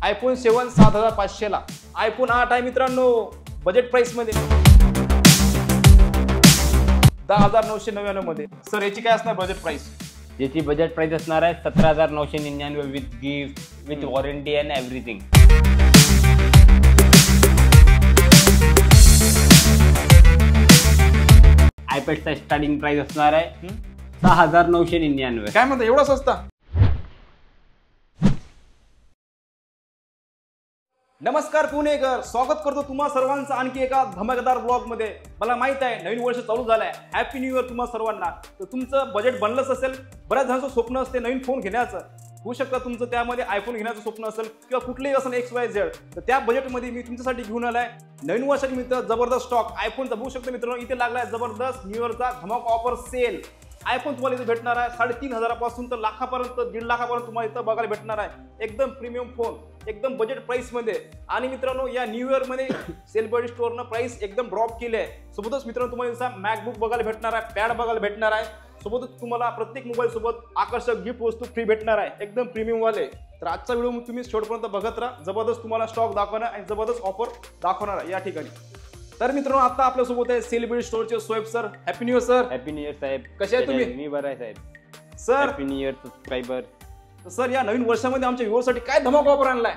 iPhone 7 7500 ला, iPhone 8 आहे मित्रांनो बजेट प्राइस मध्ये 10,999 मध्ये। सर याची काय असणार बजेट प्राइस? याची बजेट प्राइस असणार आहे 17,999 with gift with warranty and everything. आयपॅडचा स्टार्टिंग प्राइस असणार आहे 6,999। काय म्हणता एवढा स्वस्त? नमस्कार पुणेकर, स्वागत करतो तुम्हा सर्वांचं आणखी एका धमाकेदार ब्लॉग मध्ये। मला माहित आहे नवीन वर्ष चालू झालंय, हॅपी न्यू इयर तुम्हा सर्वांना। तर तुमचं बजेट बनलंच असेल, बऱ्याच जणांचं स्वप्न असते नवीन फोन घेण्याचं, होऊ शकतं तुमचं त्यामध्ये आयफोन घेण्याचं स्वप्न असेल किंवा कुठलेही असेल XYZ, तर त्या बजेटमध्ये मी तुमच्यासाठी घेऊन आलाय नवीन वर्षाची मित्र जबरदस्त स्टॉक आयफोनचा। बघू शकतो मित्रांनो इथे लागलाय जबरदस्त न्यू इयरचा धमाका ऑफर सेल। आयफोन तुम्हाला इथे भेटणार आहे 3,500 पासून तर लाखापर्यंत, 1.5 लाखापर्यंत तुम्हाला इथं बघायला भेटणार आहे। एकदम प्रीमियम फोन, एकदम बजेट प्राइस मध्ये। आणि मित्रांनो या न्यू इयर मध्ये सेलिब्रिटी स्टोअरनं प्राइस एकदम ड्रॉप केली आहे। सोबतच मित्रांनो तुम्हाला इथं मॅकबुक बघायला भेटणार आहे, पॅड बघायला भेटणार आहे, सोबतच तुम्हाला प्रत्येक मोबाईल सोबत आकर्षक गिफ्ट वस्तू फ्री भेटणार आहे, एकदम प्रीमियम वाले। तर आजचा व्हिडिओ तुम्ही शेवटपर्यंत बघत राहा, जबरदस्त तुम्हाला स्टॉक दाखवणार आणि जबरदस्त ऑफर दाखवणार आहे या ठिकाणी। तर मित्रांनो आता आपल्या सोबत आहे सेलिब्रिटी स्टोअरचे Soeb sir. Happy new year sir. Happy new year साहेब, कसे आहे तुम्ही? मी बरा आहे साहेब sir. Happy new year subscriber. Sir या नवीन वर्षामध्ये आमच्या व्ह्यूअरसाठी काय धमाका ऑफर आणलाय?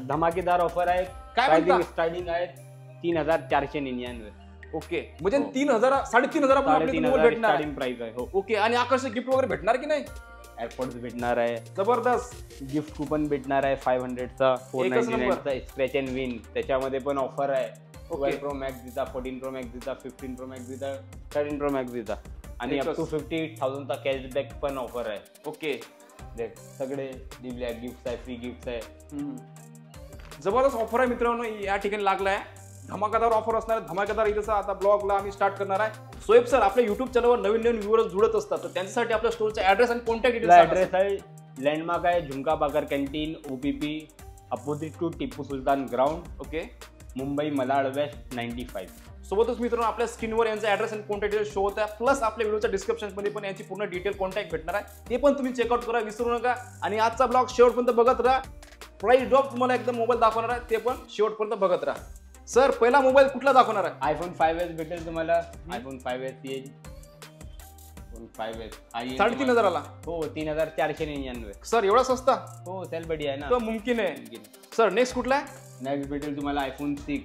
धमाकेदार ऑफर आहे। काय स्टार्टिंग आहे 3,499। ओके, म्हणजे 3,000 3,500 भेटणार स्टार्टिंग प्राइस आहे। हो ओके, आणि आकर्षक गिफ्ट वगैरे भेटणार की नाही? एअरपोर्ट्स भेटणार आहे, जबरदस्त गिफ्ट कुपन भेटणार आहे 500 चा, 499 चा स्क्रॅच अँड विन, त्याच्यामध्ये पण ऑफर आहे। 12 प्रो मॅक्स देता, 14 प्रो मॅक्स देता, 15 प्रो मॅक्स देता, 13 प्रो मॅक्स देता, आणि अप टू 50,000 चा कॅशबॅक पण ऑफर आहे। ओके, सगळे दिले गिफ्ट आहे, फ्री गिफ्ट आहे, जबरदस्त ऑफर आहे मित्रांनो या ठिकाणी लागलाय। धमाकेदार ऑफर असणार आहे, धमाकेदार इथं आता ब्लॉगला आम्ही स्टार्ट करणार आहे। सोएब सर आपल्या युट्यूब चॅनलवर नवीन नवीन व्ह्यूअर्स जुळत असतात, तर त्यांच्यासाठी आपल्या स्टोअरचा ऍड्रेस आणि कॉन्टॅक्ट डिटेल्स। ऍड्रेस आहे लँडमार्क आहे Jhumka Bagar canteen, OPP opposite to Tipu Sultan ground, okay, Mumbai Malad west 95। सोबतच मित्रांनो आपल्या स्क्रीनवर यांचा ऍड्रेस आणि कॉन्टॅक्ट डिटेल्स शो होत आहे, प्लस आपल्या व्हिडिओच्या डिस्क्रिप्शन मध्ये पण यांची पूर्ण डिटेल कॉन्टॅक्ट भेटणार आहे, ते पण तुम्ही चेकआउट करा, विसरू नका। आणि आजचा ब्लॉग शेवटपर्यंत बघत राहा, प्राइस ड्रॉप तुम्हाला एकदम मोबाईल दाखवणार आहे, ते पण शेवटपर्यंत बघत राहा। सर पहिला मोबाईल कुठला दाखवणार आहे? iPhone 5s भेटेल तुम्हाला। iPhone 5s येईल, iPhone 5s 3,500 ला। हो 3,499। सर एवढा सस्ता? हो सेल बडी आहे ना, तो मुमकिन आहे। सर नेक्स्ट कुठला आहे? नेक्स्ट भेटेल तुम्हाला iPhone 6,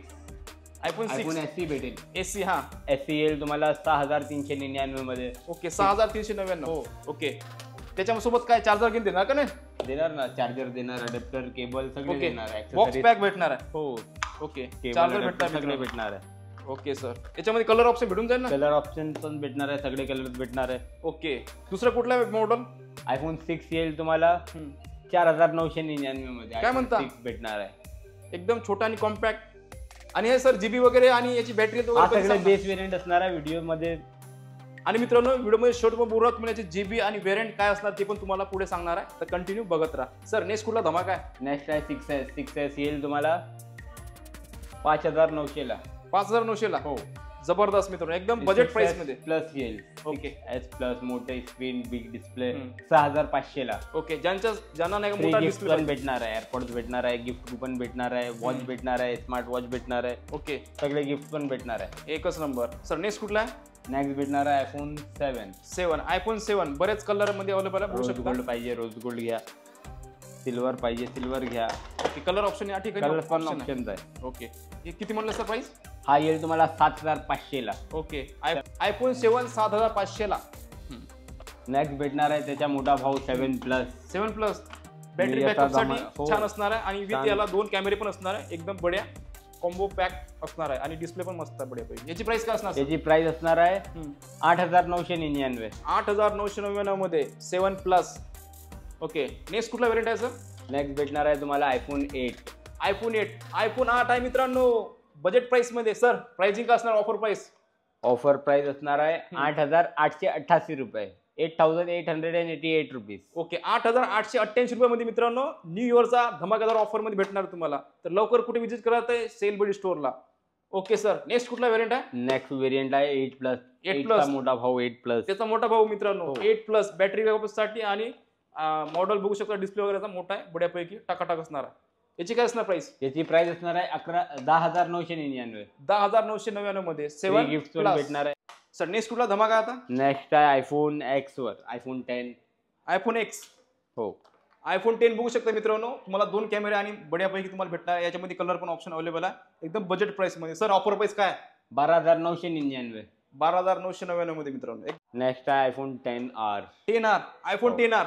iPhone SE भेटेल। SE, हा SE येईल तुम्हाला 6,399 मध्ये। ओके, 6,399। हो ओके, त्याच्यासोबत काय चार्जर घेऊन देणार का? नाही देणार ना, चार्जर देणार, अडॅप्टर, केबल सगळे देणार आहे, बॉक्स पॅक भेटणार आहे। हो ओके, चार्जर भेटणार आहे। ओके सर, याच्यामध्ये कलर ऑप्शन भेटून जाईल ना? कलर ऑप्शन पण भेटणार आहे, सगळे कलर भेटणार आहे। ओके, दुसरा कुठला मॉडेल? iPhone 6 येईल तुम्हाला 4,999 मध्ये। काय म्हणता? 6 भेटणार आहे, एकदम छोटा आणि कॉम्पॅक्ट। आणि हे सर जीबी वगैरे आणि याची बॅटरी सगळे बेस व्हेरियंट असणार आहे व्हिडिओ मध्ये। आणि मित्रांनो व्हिडिओमध्ये शेवट बोलत तुम्हाला याची जीबी आणि व्हेरियंट काय असणार ते पण तुम्हाला पुढे सांगणार आहे, तर कंटिन्यू बघत राहा। सर नेक्स्ट कुठला धमाका आहे? नेक्स्ट आहे 6s येईल तुम्हाला 5,900 ला। 5,900 ला? हो जबरदस्त मित्रांनो, एकदम बजेट प्राइस मध्ये। प्लस येईल, ओके, S प्लस, मोठे स्क्रीन, बिग डिस्प्ले 6,500 ला। ओके, ज्यांना नाही मोठा डिस्प्ले पण भेटणार आहे, एअरपोर्ट्स भेटणार आहे, गिफ्ट कुपन भेटणार आहे, वॉच भेटणार आहे, स्मार्ट वॉच भेटणार आहे, ओके, सगळे गिफ्ट पण भेटणार आहे। एकच नंबर। सर नेक्स्ट कुठला आहे? नेक्स्ट भेटणार आहे iPhone 7। iPhone 7 बरेच कलर मध्ये अवेलेबल आहे, रोज गोल्ड पाहिजे रोज गोल्ड घ्या, सिल्वर पाहिजे सिल्वर घ्या। ओके, कलर ऑप्शन या ठिकाणी कलर पण ऑप्शन आहे। ओके, हे किती म्हणलं सर प्राइस? हा येईल तुम्हाला 7,500 ला। ओके, iPhone 7 7,500 ला। नेक्स्ट भेटणार आहे त्याचा मोठा भाऊ 7 प्लस। बॅटरी बॅकअप साठी छान असणार आहे, आणि विथ याला 2 कॅमेरे पण असणार आहे, एकदम बढिया कॉम्बो पॅक असणार आहे, आणि डिस्प्ले पण मस्त आहे बढिया पाहिजे। याची प्राइस काय असणार? याची प्राइस असणार आहे 8,999। 8,999 मध्ये 7 प्लस। ओके, नेक्स्ट कुठला व्हेरियंट आहे सर? नेक्स्ट भेटणार आहे तुम्हाला iPhone 8। iPhone 8 आहे मित्रांनो बजेट प्राइस मध्ये। सर प्राइसिंग काय असणार? Offer price? ऑफर प्राइस असणार आहे 8,888 रुपये, 8,888 रुपीज। ओके, 8,888 रुपयामध्ये मित्रांनो न्यू इयरचा धमाकेदार ऑफर मध्ये भेटणार तुम्हाला, तर लवकर कुठे विजिट करा ते सेलिब्रिटी स्टोअरला। ओके सर, नेक्स्ट कुठला व्हेरियंट आहे? नेक्स्ट व्हेरियंट आहे 8 प्लस, मोठा भाऊ 8 प्लस, त्याचा मोठा भाऊ मित्रांनो 8 प्लस, बॅटरी बॅकअप साठी, आणि मॉडेल बघू शकता, डिस्प्ले वगैरेचा मोठा आहे, बढ्यापैकी टकाटक असणार आहे। याची काय असणार प्राइस? याची प्राइस असणार आहे 10,999. 10,999 मध्ये 7 गिफ्ट भेटणार आहे. सर नेक्स्ट कुठला धमाका आता? नेक्स्ट आहे आयफोन एक्स वर, आयफोन 10. IPhone x. हो, आयफोन 10 बघू शकता मित्रांनो, तुम्हाला 2 कॅमेरे आणि बढ्यापैकी तुम्हाला भेटणार आहे. याच्यामध्ये कलर पण ऑप्शन अवेलेबल आहे, एकदम बजेट प्राइस मध्ये. सर ऑफर प्राइस काय? 12,999. 12,999 मध्ये मित्रांनो. नेक्स्ट आहे iPhone 10R. 10R, iPhone 10R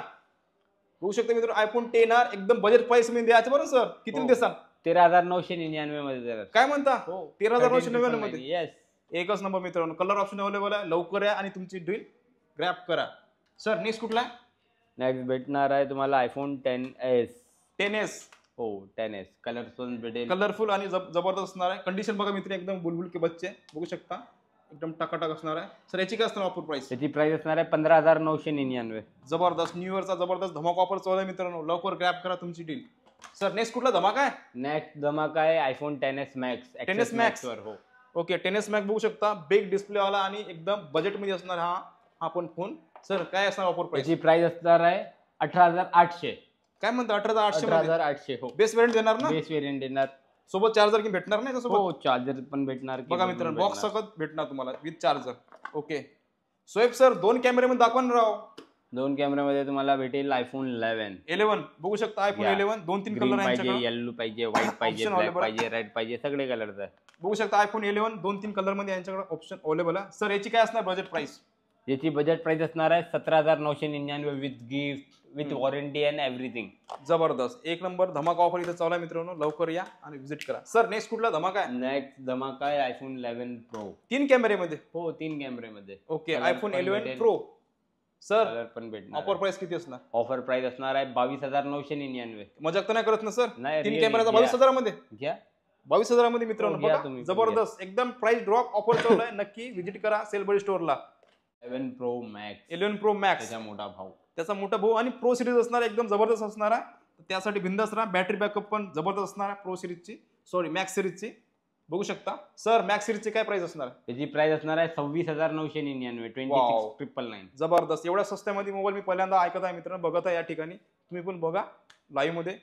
बघू शकता मित्रांनो, आयफोन 10R एकदम बजेट प्राइस मध्ये द्यायचं बरं सर. किती देसाल? 13,999 मध्ये जरा. काय म्हणता? हो, 13,999 मध्ये. येस. एकच नंबर मित्रांनो, कलर ऑप्शन अवेलेबल आहे. लवकर या आणि तुमची डील ग्रॅब करा. सर नेक्स्ट कुठला आहे? नेक्स्ट भेटणार आहे तुम्हाला आयफोन 10s. 10s. हो, 10s कलरफुल भेटेल. कलरफुल आणि जबरदस्त असणार आहे. कंडिशन बघा मित्र, एकदम बुलबुल के बच्चे बघू शकता, एकदम टकाटक असणार आहे. सर याची काय असणार ऑफर प्राइस? त्याची प्राइस असणार आहे 15,999. जबरदस्त न्यू इयरचा जबरदस्त धमाका ऑफर चालू आहे मित्रांनो, लवकर ग्रॅब करा तुमची डील. सर नेक्स्ट कुठला धमाका आहे? नेक्स्ट धमाका आहे iPhone 10s max. 10s Max वर. हो, ओके, 10s Max बघू शकता, बिग डिस्प्ले वाला आणि एकदम बजेट मध्ये असणार हा पण फोन. सर काय असणार ऑफर प्राइस? त्याची प्राइस असणार आहे 18,800. काय म्हणता? 18,800 मध्ये 18,800. हो, बेस व्हेरियंट देणार ना? बेस वेरियंट देणार. सोबत चार्जर की भेटणार नाही त्यासोबत? हो, चार्जर पण भेटणार. बघा मित्रांनो, बॉक्स सकट भेटणार तुम्हाला with charger. Okay Shoaib sir, 2 कॅमेरे मध्ये दाखवा ना राव. 2 कॅमेऱ्यामध्ये तुम्हाला भेटेल आयफोन 11 बघू शकता, आयफोन 11 2-3 ग्रीन कलर आहे पाहिजे, यांच्याकडे. येलो पाहिजे, व्हाईट पाहिजे, Option ब्लॅक available पाहिजे, रेड पाहिजे, सगळे कलर आहे. बघू शकता आयफोन 11 2-3 कलर मध्ये यांच्याकडे ऑप्शन अवेलेबल आहे. सर याची काय असणार बजेट प्राइस? याची बजेट प्राइस असणार आहे 17,999 with gift, with warranty and everything. जबरदस्त, एक नंबर धमाका ऑफर इथे चालू आहे मित्रांनो, लवकर या आणि विजिट करा. सर नेक्स्ट कुठला धमाका आहे? नेक्स्ट धमाका आहे आयफोन 11 प्रो. 3 कॅमेरे मध्ये. हो, 3 कॅमेऱ्यामध्ये. ओके, Color आयफोन पण 11 भेटेल. प्रो. सर कलर पण भेटणार. ऑफर प्राइस किती असणार? ऑफर प्राइस असणार आहे 22,999. मजाक तर नाही करत ना सर? नाही, 3 really, कॅमेराचा घ्या. 22,000 मध्ये. घ्या. 22,000 मध्ये मित्रांनो, हो, घ्या बघा तुम्ही, जबरदस्त, एकदम प्राइस ड्रॉप ऑफर चालू आहे. नक्की विजिट करा सेलबडी स्टोअरला. 11 प्रो मॅक्स. 11 प्रो मॅक्स त्याचा मोठा भाऊ. त्याचा मोठा भाऊ आणि प्रो सिरीज असणार, एकदम जबरदस्त असणार आहे. त्यासाठी बिंदास राहा. बॅटरी बॅकअप पण जबरदस्त असणार आहे प्रो सिरीजची, सॉरी मॅक्स सिरीजची. बघू शकता सर, मॅक्स सिरीजची काय प्राइस असणार आहे? त्याची प्राइस असणार आहे 26,999. 26,999. जबरदस्त, एवढ्या स्वस्त्यामध्ये मोबाईल मी पहिल्यांदा ऐकत आहे मित्रांनो, बघत आहे या ठिकाणी. तुम्ही पण बघा लाईव्ह मध्ये.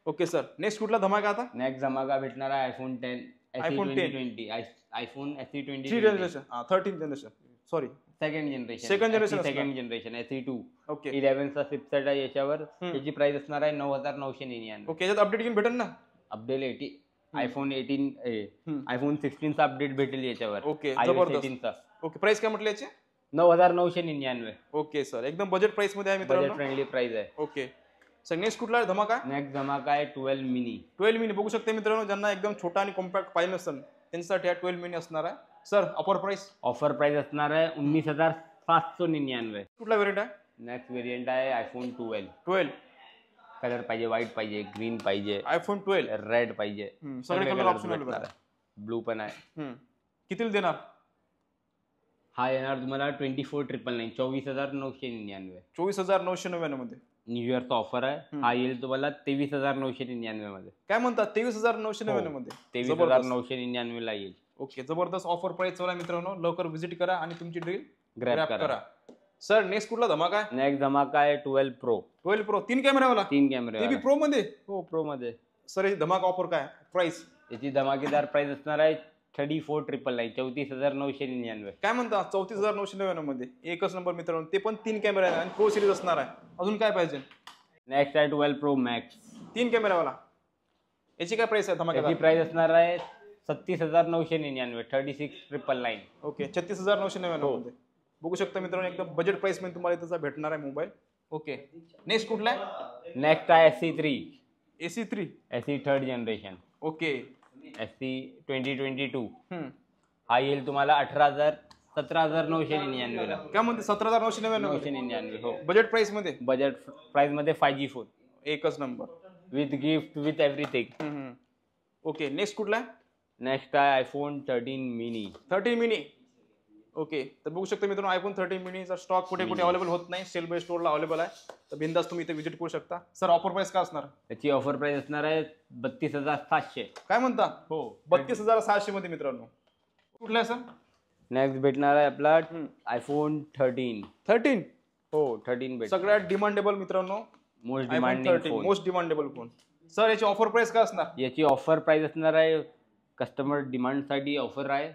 ओके सर, नेक्स्ट कुठला धमाका आता? नेक्स्ट धमाका भेटणार आहे iPhone 10 iPhone 10. 2020. IPhone SE 3 2020. Generation, 13 generation, sorry second generation. Second generation second generation SE2. Okay 11चा चिपसेट आहे याच्यावर. त्याची प्राइस असणार आहे 9,999. ओके, याच्यात अपडेट घेऊन भेटेल ना? अपडेट 80 आयफोन 18 आयफोन 16चा अपडेट भेटेल याच्यावर. ओके, iOS जबरदस्त. 18चा. ओके, प्राइस काय म्हटलं याची? 9,999. ओके सर, एकदम बजेट प्राइस मध्ये आहे बजेट मित्रांनो. फ्रेंडली प्राइस आहे. ओके सर, नेक्स्ट कुठला आहे धमाका? नेक्स्ट धमाका आहे 12 मिनी. 12 मिनी बघू शकते मित्रांनो, ज्यांना एकदम छोटा आणि कॉम्पॅक्ट पाहिजे नसेल त्यांच्यासाठी हा 12 मिनी असणार आहे. Sir offer price? Offer price असणार आहे 19,799. कुठला व्हेरियंट आहे? नेक्स्ट व्हेरियंट आहे आयफोन 12. 12. कलर पाहिजे, व्हाईट पाहिजे, ग्रीन पाहिजे, आयफोन 12 रेड पाहिजे, सगळे कलर ऑप्शन अवेलेबल आहे. ब्लू पण आहे. कितीला देणार? हा येणार तुम्हाला 24,999. 24,999. 24,999 मध्ये. न्यू इयरचा ऑफर आहे. हा येईल तुम्हाला 23,999 मध्ये. काय म्हणतात? 23,999 मध्ये. 23,999 ला येईल. ओके, जबरदस्त ऑफर प्राइस चालू आहे मित्रांनो, लवकर विजिट करा आणि तुमची ड्रील ग्रॅब करा. सर नेक्स्ट कुठला धमाका आहे? नेक्स्ट धमाका आहे 12 प्रो. 12 प्रो 3 कॅमेरावाला. 3 कॅमेरे. ते बी प्रो मध्ये. हो, प्रो मध्ये. सर याची धमाका ऑफर काय प्राइस? याची धमाकेदार प्राइस असणार आहे 34,999. 34,999. काय म्हणता? 34,999 मध्ये. एकच नंबर मित्रांनो, ते पण 3 कॅमेरा आहे आणि प्रो सिरीज असणार आहे. अजून काय पाहिजे? नेक्स्ट आहे 12 प्रो मॅक्स. 3 कॅमेरावाला. याची काय प्राइस आहे याची धमाका? प्राइस असणार आहे 36,999. 36,999. ओके, 36,999 मध्ये. बघू शकता मित्रांनो, एकदम बजेट प्राइस मध्ये तुम्हाला त्याचा भेटणार आहे मोबाईल. ओके, नेक्स्ट कुठला आहे? नेक्स्ट आहे SE3. AC3. SE third generation. Okay, SE 2022. हा येईल तुम्हाला 17,999 ला. काय म्हणते? 17,999. 999. हो, बजेट प्राइस मध्ये. बजेट प्राइस मध्ये 5G फोन एकच number. With gift, with everything. Okay, next कुठला आहे? नेक्स्ट आहे आयफोन 13 मिनी. 13 मिनी. ओके, तर बघू शकता मित्रांनो, आयफोन 13 मिनीचा स्टॉक कुठे कुठे अवेलेबल होत नाही, सेल बाय स्टोअरला अवेलेबल आहे. तर बिंदास तुम्ही इथे विजिट करू शकता. सर ऑफर प्राइस काय असणार? त्याची ऑफर प्राइस असणार आहे 32,700. काय म्हणता? हो, 32,600 मध्ये मित्रांनो. कुठला आहे सर? नेक्स्ट भेटणार आहे आपला आयफोन 13. 13. हो, 13 भेट. सगळ्यात डिमांडेबल मित्रांनो, most iPhone demanding 13 phone. Most demandable phone. Sir याची ऑफर प्राइस काय असणार? याची ऑफर प्राइस असणार आहे, कस्टमर डिमांड साठी ऑफर आहे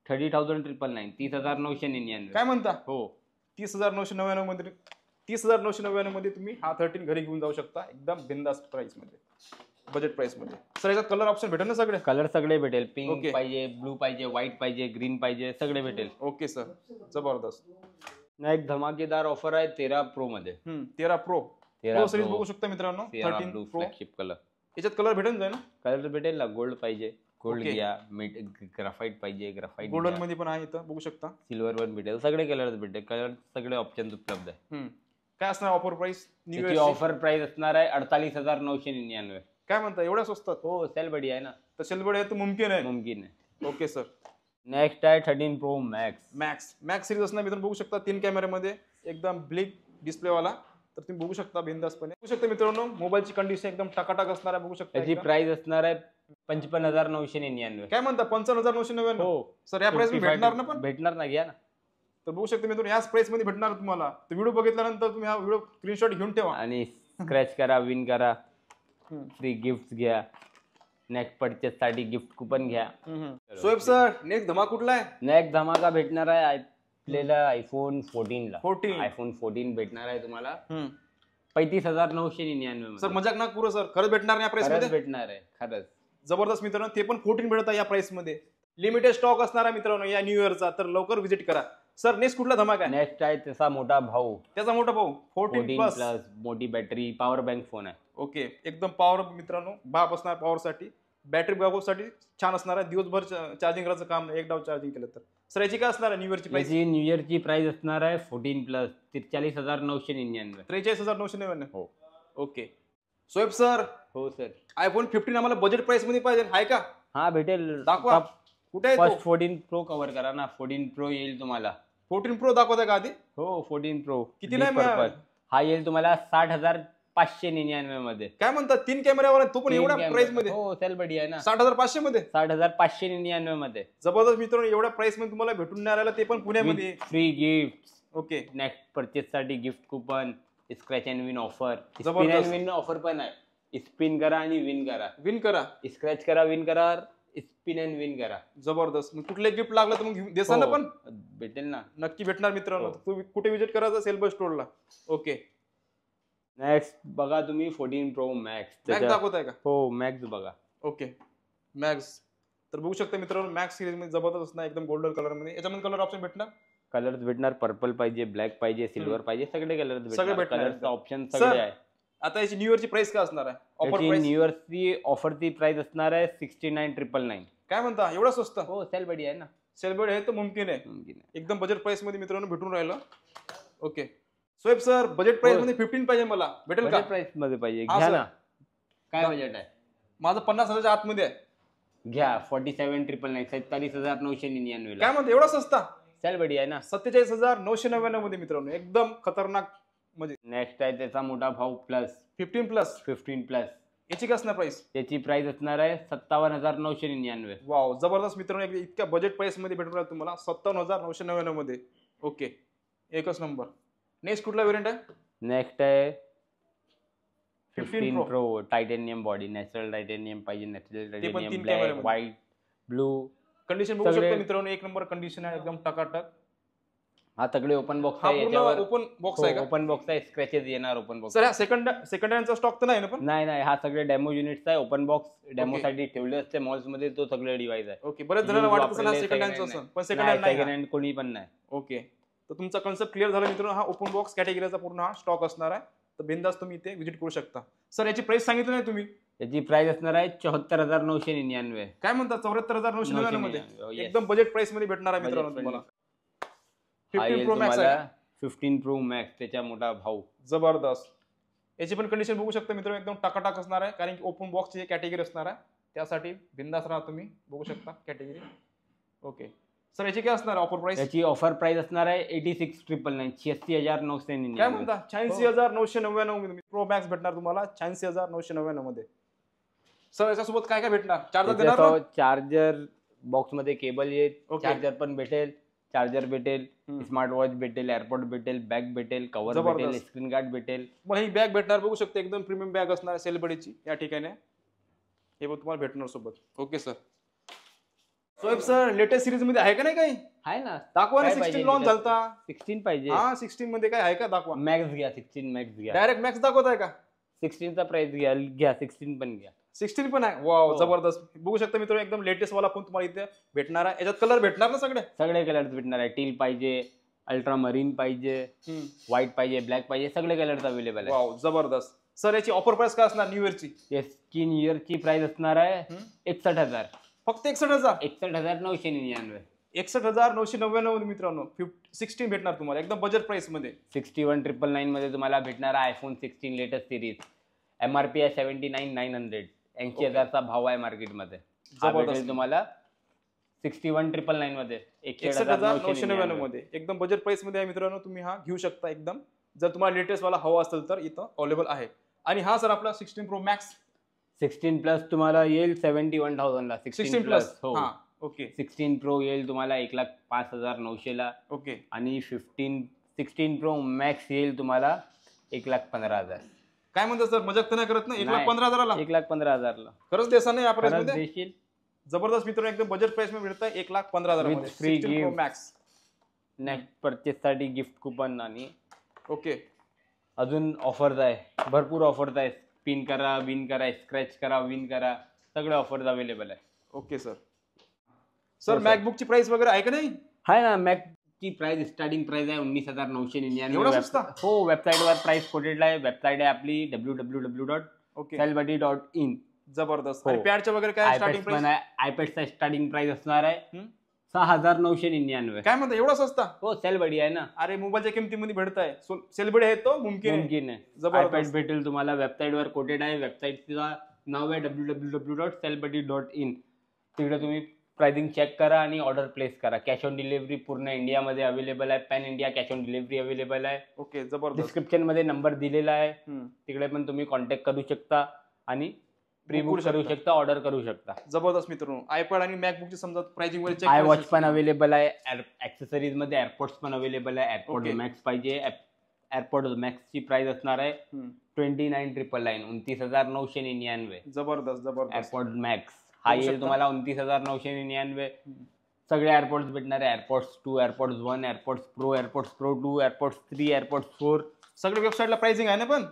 30,999, 30,999. काय म्हणता? हो 30,999 मध्ये 30,999 मध्ये तुम्ही हा 13 घरी घेऊन जाऊ शकता एकदम बिंदास प्राइस मध्ये, बजेट प्राइस मध्ये. सर याच्यात कलर ऑप्शन भेटेल ना सगळे? कलर सगळे भेटेल, पिंक Okay. पाहिजे, ब्लू पाहिजे, व्हाईट पाहिजे, ग्रीन पाहिजे, सगळे भेटेल. ओके सर, जबरदस्त. एक धमाकेदार ऑफर आहे 13 प्रो मध्ये. 13 प्रो 13 सिरीज Pro, बघू शकता मित्रांनो. 13 13 ब्लू प्रो फ्लॅगशिप कलर. याच्यात कलर भेटेल जाईल ना? कलर भेटेल ना, गोल्ड पाहिजे गोल्ड Okay. घ्या, ग्राफाईट पाहिजे ग्राफाईट, गोल्डन मध्ये पण आहे इथं बघू शकता. सिल्वर पण भेटेल, सगळे कलर भेटेल, कलर सगळे ऑप्शन उपलब्ध आहे. काय असणार ऑफर प्राइस? त्याची ऑफर प्राइस असणार आहे 48,999. काय म्हणता एवढ्या स्वस्तात? हो सेल बडी आहे ना, तर शेलबड आहे तर मुमकिन आहे. मुमकिन आहे. Okay sir. नेक्स्ट आहे 13 प्रो मॅक्स. मॅक्स सिरीज असणार मित्रांनो, बघू शकता 3 कॅमेऱ्यामध्ये एकदम ब्लिक डिस्प्ले वाला. तर तुम्ही बघू शकता बिंदासपणे. बघू शकता मित्रांनो मोबाईलची कंडिशन एकदम टकाटक असणार आहे, बघू शकता. त्याची प्राइस असणार आहे 55,999. काय म्हणता 55,999? हो सर या प्राइस मध्ये भेटणार ना? पण भेटणार ना, घ्या ना. तर बघू शकता मित्रांनो याच प्राइस मध्ये भेटणार तुम्हाला. तर व्हिडिओ बघितल्यानंतर तुम्ही हा व्हिडिओ स्क्रीनशॉट घेऊन ठेवा आणि स्क्रॅच करा, विन करा, फ्री गिफ्ट घ्या, नेक्स्ट परचेस साठी गिफ्ट कुपन घ्या. सोएब सर नेक्स्ट धमाका कुठला आहे? नेक्स्ट धमाका भेटणार आहे आपल्याला आयफोन 14 ला. 14 आयफोन 14 भेटणार आहे तुम्हाला 35,999. सर मजाक ना करू सर, खरंच भेटणार नाही या प्राइस खरंच मध्ये? भेटणार आहे, खरंच जबरदस्त मित्रांनो, ते पण 14 भेटत आहे या प्राइस मध्ये. लिमिटेड स्टॉक असणार आहे मित्रांनो या न्यू इयरचा, तर लवकर व्हिजिट करा. सर नेक्स्ट कुठला धमाका आहे? नेक्स्ट आहे त्याचा मोठा भाऊ, त्याचा मोठा भाऊ 14 14 प्लस. प्लस, मोठी बॅटरी, पॉवर बँक फोन आहे. ओके एकदम पॉवर मित्रांनो, बाप असणार पॉवर साठी, बॅटरी बॅकअप साठी छान असणार आहे. दिवसभर चार्जिंग करायचं काम नाही, एक डाव चार्जिंग केलं तर. सर याची काय असणार आहे न्यू इयरची प्राइस? याची न्यू इयरची प्राइस असणार आहे 14 प्लस 43,999. 43,999. हो. Okay Shoaib sir. हो सर. आयफोन 15 आम्हाला बजेट प्राइस मध्ये पाहिजे, आहे का? हा भेटेल. दाखवा कुठे आहे फर्स्ट तो? 14 प्रो कव्हर करा ना, 14 प्रो येईल तुम्हाला. 14 प्रो दाखवता का आधी? हो 14 प्रो कितीला आहे मग? हा येईल तुम्हाला 60,599 मध्ये. काय म्हणतात 3 कॅमेऱ्यावर तो पण एवढ्या प्राइस मध्ये? हो सेल बडी आहे ना. 60,500 मध्ये. 60,599 मध्ये. जबरदस्त मित्रांनो, एवढ्या प्राइस मध्ये तुम्हाला भेटून नाही राहिला, ते पण पुण्यामध्ये. Free gift, okay next purchase साठी gift coupon, scratch and win offer. Spin जबरदस्त. अँड विन ऑफर पण आहे. स्पिन करा आणि विन करा. विन करा, स्क्रॅच करा, विन करा, स्पिन अँड विन करा. जबरदस्त. मग कुठले गिफ्ट लागलं तर मग देसाल ना? हो, पण भेटेल ना. नक्की भेटणार मित्रांनो. हो. तुम्ही कुठे विजिट करायचं? सेल्बस स्टोअरला. ओके नेक्स्ट बघा तुम्ही 14 प्रो मॅक्स. मॅक्स दाखवताय का? हो मॅक्स बघा. Okay max. तर बघू शकता मित्रांनो मॅक्स सिरीज मध्ये जबरदस्त असणार एकदम गोल्डन कलर मध्ये. याच्यामध्ये कलर ऑप्शन भेटणार? कलर्स भेटणार, पर्पल पाहिजे, ब्लॅक पाहिजे, सिल्वर पाहिजे, सगळे कलर सगळे भेटणार. कलरचा ऑप्शन सर, सगळे आहे. आता याची न्यू इयरची प्राइस काय असणार आहे? ऑफर त्याची प्राइस न्यू इयरची ऑफरची प्राइस असणार आहे 69,999. काय म्हणता एवढा स्वस्त? हो सेल बडी आहे ना. सेलिब्रेट आहे तर मुमकिन आहे. मुमकिन आहे. एकदम बजेट प्राइस मध्ये मित्रांनो भेटून राहिलं. Okay Shoaib sir budget price मध्ये 15 पाहिजे मला, भेटेल का? प्राइस मध्ये पाहिजे, हा, घ्या सर. ना. काय बजेट आहे? माझं 50,000च्या आतमध्ये आहे. घ्या 47,999, 47,999 काय म्हणता एवढा सस्ता? सेल बडी आहे ना. 47,999 मध्ये मित्रांनो एकदम खतरनाक मध्ये. नेक्स्ट आहे त्याचा मोठा भाऊ प्लस 15 प्लस. 15 प्लस. याची काय असणार प्राइस? त्याची प्राइस असणार आहे 57,999. वाव जबरदस्त मित्रांनो, इतक्या बजेट प्राइस मध्ये भेटून राहील तुम्हाला 57,999 मध्ये. ओके एकच नंबर. नेक्स्ट कुठला व्हेरियंट आहे? नेक्स्ट आहे 15 15 Pro. Pro titanium body, natural titanium पाहिजे, नॅचरल पण टायटेनियम, 3 ब्लॅक, कॅमेऱ्यामध्ये. White, blue. कंडिशन बघू सगळे- शकता मित्रांनो, एक नंबर कंडिशन आहे एकदम टकाटक. हा सगळे ओपन बॉक्स हा आहे पूर्ण याच्यावर. ओपन बॉक्स आहे का? ओपन बॉक्स आहे, स्क्रॅचेस येणार ओपन बॉक्स. सर हा सेकंड हँडचा स्टॉक तर नाही ना? पण नाही नाही, हा सगळे डेमो युनिट्स आहे. Open box demo Okay. साठी ठेवले असते मॉल्स मध्ये, तो सगळे डिव्हाइस आहे. ओके बरेच जणांना वाटत असेल हा सेकंड हँडचा असेल, पण सेकंड हँड सेकंड नाही. हँड कोणी पण नाही. ओके तर तुमचा कन्सेप्ट क्लिअर झाला मित्रांनो. हा ओपन बॉक्स कॅटेगरीचा पूर्ण हा स्टॉक असणार आहे, तर बिंदास तुम्ही इथे व्हिजिट करू शकता. सर याची प्राइस सांगितली नाही तुम्ही? याची प्राइस असणार आहे 74,999. काय म्हणता 74,999 मध्ये? 999, yes. एकदम बजेट प्राइस मध्ये भेटणार आहे मित्रांनो Budget तुम्हाला. हा 15 येईल प्रो मॅक्स तुम्हाला आहे. 15 प्रो मॅक्स, त्याचा मोठा भाऊ. जबरदस्त. याची पण कंडिशन बघू शकता मित्रांनो, एकदम टाकाटाक असणार आहे, कारण की ओपन बॉक्सची कॅटेगरी असणार आहे. त्यासाठी बिंदास राहा तुम्ही, बघू शकता कॅटेगरी. ओके सर याची काय असणार ऑफर प्राइस? याची ऑफर प्राइस असणार आहे 86,999, 86,999. काय म्हणता 86,999 मध्ये प्रो मॅक्स भेटणार तुम्हाला 86,999 मध्ये. सर याच्यासोबत काय काय भेटणार? चार्जर देणार ना? चार्जर बॉक्स मध्ये केबल येईल, Okay. चार्जर पण भेटेल, चार्जर भेटेल, स्मार्ट वॉच भेटेल, एअरपोर्ट भेटेल, बॅग भेटेल, कव्हर भेटेल, स्क्रीन गार्ड भेटेल. मला ही बॅग भेटणार, बघू शकते एकदम प्रीमियम बॅग असणार सेलिब्रिटीची या ठिकाणी. हे पण तुम्हाला भेटणार सोबत. Okay sir. Shoaib sir, latest series मध्ये आहे का नाही काही? आहे ना, दाखवा ना. 16 लॉन्च झालता. 16 पाहिजे. हा 16 मध्ये काय आहे का दाखवा. मॅक्स घ्या, 16 मॅक्स घ्या. डायरेक्ट मॅक्स दाखवत आहे का? 16 चा प्राइस घ्या, 16 पण घ्या. 16 पण आहे. वाव, जबरदस्त. बघू शकता मित्रांनो, एकदम लेटेस्ट वाला फोन तुम्हाला इथे भेटणार आहे. याच्यात कलर भेटणार ना सगळे कलर्स भेटणार आहे. टील पाहिजे, अल्ट्रा मरीन पाहिजे, व्हाईट पाहिजे, ब्लॅक पाहिजे, सगळे कलर्स अवेलेबल आहे. वाव, जबरदस्त. सर याची ऑफर प्राइस काय असणार न्यू इयरची? याची न्यू इयरची प्राइस असणार आहे 61,000. फक्त 61,000. 61,999. 61,999 मित्रांनो. 16 भेटणार तुम्हाला एकदम बजेट प्राइस मध्ये. 61,999 मध्ये तुम्हाला भेटणार आहे आयफोन 16 लेटेस्ट सिरीज. MRP आहे 79,900. 80,000चा भाव आहे मार्केटमध्ये. तुम्हाला 61,999 मध्ये 61,999 मध्ये एकदम बजेट प्राइस मध्ये आहे मित्रांनो. तुम्ही हा घेऊ शकता एकदम. जर तुम्हाला लेटेस्ट वाला हवा असेल तर इथं अवेलेबल आहे. आणि हा सर आपला 16 प्रो मॅक्स 16 प्लस तुम्हाला येईल 71,000 ला. 16 प्लस. हा ओके. 16 प्रो येईल तुम्हाला 1,05,900 ला. ओके. आणि 16 प्रो मॅक्स येईल तुम्हाला 1,15,000. काय म्हणतात सर, मजाक तर नाही करत ना? 1,15,000 ला. 1,15,000 ला खरंच देसा नाही या प्राइस मध्ये देशील. जबरदस्त मित्रांनो, एकदम बजट प्राइस मध्ये भेटत आहे 1,15,000 मध्ये 16 प्रो मॅक्स. नेक्स्ट परचेस साठी गिफ्ट कुपन आणि ओके अजून ऑफर्स आहे, भरपूर ऑफर्स आहे. पिन करा, विन करा, स्क्रॅच करा, विन करा, सगळे ऑफर्स अवेलेबल आहे. Okay sir. सर मॅकबुकची प्राइस वगैरे आहे का नाही? आहे ना. मॅकची प्राइस स्टार्टिंग प्राइस आहे 19,999. एवढा स्वस्त? हो, वेबसाईटवर प्राइस कोटेड आहे. वेबसाईट आहे आपली www.sellbuddy.in. जबरदस्त. आणि पॅडचे वगैरे काय स्टार्टिंग प्राइस? आयपॅडचा स्टार्टिंग प्राइस असणार आहे 6,999. काय म्हणता, एवढा स्वस्त? हो, सेलबडी आहे ना. अरे मोबाईलच्या किमतीमध्ये भेटत आहे. सेलबडी आहे तो मुमकिन आहे. आयपॅड भेटेल तुम्हाला. वेबसाईटवर कोटेड आहे. वेबसाईटचं नाव आहे www.sellbuddy.in. तिकडे तुम्ही प्राइसिंग चेक करा आणि ऑर्डर प्लेस करा. कॅश ऑन डिलिव्हरी पूर्ण इंडियामध्ये अवेलेबल आहे. Pan India cash on delivery available आहे. ओके, जबरदस्त. डिस्क्रिप्शन मध्ये नंबर दिलेला आहे, तिकडे पण तुम्ही कॉन्टॅक्ट करू शकता आणि प्री बुक करू शकता, ऑर्डर करू शकता. जबरदस्त मित्रांनो. आयपॅड आणि मॅकबुकची समजा प्राइसिंग वर चेक. आय वॉच पण अवेलेबल आहे. ऍक्सेसरीज मध्ये एअरपोर्ट्स पण अवेलेबल आहे. एअरपोर्ट मॅक्स पाहिजे. एअरपोर्ट मॅक्सची प्राइस असणार आहे 29,999. 29,999. जबरदस्त जबरदस्त. एअरपोर्ट मॅक्स हा येईल तुम्हाला 29,999. सगळे एअरपोर्ट्स भेटणार आहे. Airports 2, airports 1, airports pro, airports pro 2, airports 3, airports 4. सगळे वेबसाईटला प्राइसिंग आहे ना? पण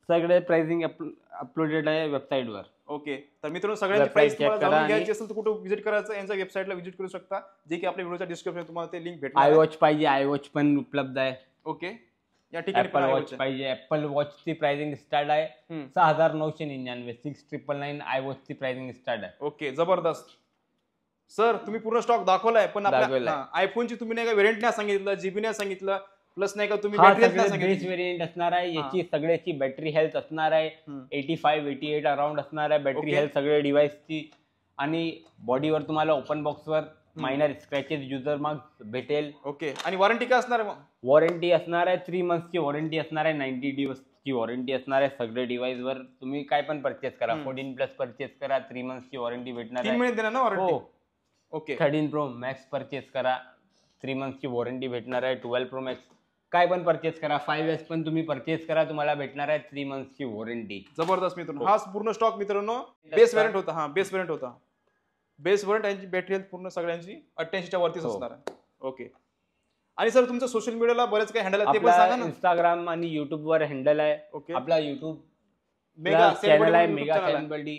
सगळे प्राइसिंग अपलोडेड आहे वेबसाईटवर. ओके. तर मित्रांनो, सगळ्यांची प्राइस तुम्हाला घ्यायची असेल तर कुठे व्हिजिट करायचं, यांच्या वेबसाईटला व्हिजिट करू शकता, जे की आपल्या व्हिडिओच्या डिस्क्रिप्शन तुम्हाला ते लिंक भेटणार. आय वॉच पाहिजे, आय वॉच पण उपलब्ध आहे. ओके. या ठिकाणी ऍपल वॉच पाहिजे. ऍपल वॉचची प्राइसिंग स्टार्ट आहे 6,999. 6,999 आय वॉचची प्राइसिंग स्टार्ट आहे. ओके, जबरदस्त. सर तुम्ही पूर्ण स्टॉक दाखवलाय, पण आपल्या आयफोनची तुम्ही नाही का व्हेरियंट नाही सांगितलं, जीबी नाही सांगितलं, प्लस नाही का तुम्ही बॅटरी नाही सांगितलं. बेस व्हेरियंट असणार आहे. याची सगळ्याची बॅटरी हेल्थ असणार आहे 85-88 अराउंड असणार आहे बॅटरी हेल्थ सगळे डिव्हाइसची. आणि बॉडीवर तुम्हाला ओपन बॉक्सवर मायनर स्क्रॅचेस युजर मार्क्स भेटेल. ओके. आणि वॉरंटी काय असणार आहे मग? वॉरंटी असणार आहे 3 मंथची वॉरंटी असणार आहे. 90 दिवसची वॉरंटी असणार आहे सगळे डिव्हाइसवर. तुम्ही काय पण परचेस करा, 14 प्लस परचेस करा, 3 मंथची वॉरंटी भेटणार आहे. 3 महिने देणार ना warranty? Okay. 13 pro max purchase करा, 3 मंथची वॉरंटी भेटणार आहे. 12 प्रो मॅक्स काय पण परचेस करा, 5S पण तुम्ही परचेस करा, तुम्हाला भेटणार आहे 3 मंथची वॉरंटी. जबरदस्त मित्रांनो. हा पूर्ण स्टॉक मित्रांनो बेस व्हेरियंट होता. हा बेस व्हेरियंट होता. बेस व्हेरियंट यांची बॅटरी हेल्थ पूर्ण सगळ्यांची 88च्या वरतीच असणार आहे. ओके. आणि सर तुमचं सोशल मीडियाला बरेच काही हँडल आहे, ते पण सांगा ना. इंस्टाग्राम आणि युट्यूब वर हँडल आहे. ओके. आपला युट्यूब मेगा चॅनल आहे मेगा सेलिब्रिटी.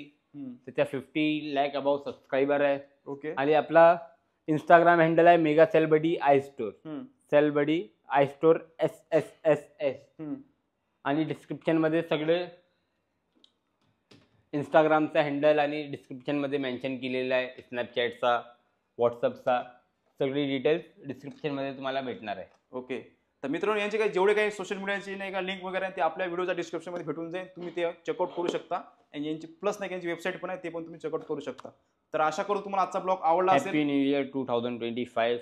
त्याच्या 50 लाख अबाव सबस्क्रायबर आहे. ओके. आणि आपला इंस्टाग्राम हँडल आहे mega celebrity I store. Celebrity I store SSSS. आणि डिस्क्रिप्शन मध्ये सगळे इंस्टाग्रामचा हँडल आणि डिस्क्रिप्शन मध्ये मेन्शन केलेला आहे. स्नॅपचॅटचा, व्हॉट्सअपचा सगळी डिटेल्स डिस्क्रिप्शन मध्ये तुम्हाला भेटणार आहे. ओके. तर मित्रांनो, यांचे काही जेवढे काही सोशल मीडियाची नाही का लिंक वगैरे आहे ते आपल्या व्हिडिओच्या डिस्क्रिप्शन मध्ये भेटून जाईल. तुम्ही ते चेकआउट करू शकता. आणि यांची प्लस नाही यांची वेबसाईट पण आहे, ते पण तुम्ही चेकआउट करू शकता. तर आशा करू तुम्हाला आजचा ब्लॉग आवडला असेल. Happy new year 2025.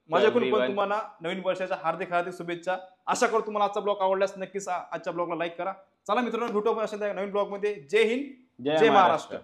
माझ्याकडून पण तुम्हाला नवीन वर्षाच्या हार्दिक हार्दिक शुभेच्छा. आशा करू तुम्हाला आजचा ब्लॉग आवडल्यास नक्कीच आजच्या ब्लॉगला लाईक करा. चला मित्रांनो, भेटू आपण अशा नवीन ब्लॉग मध्ये. जय हिंद, जय महाराष्ट्र.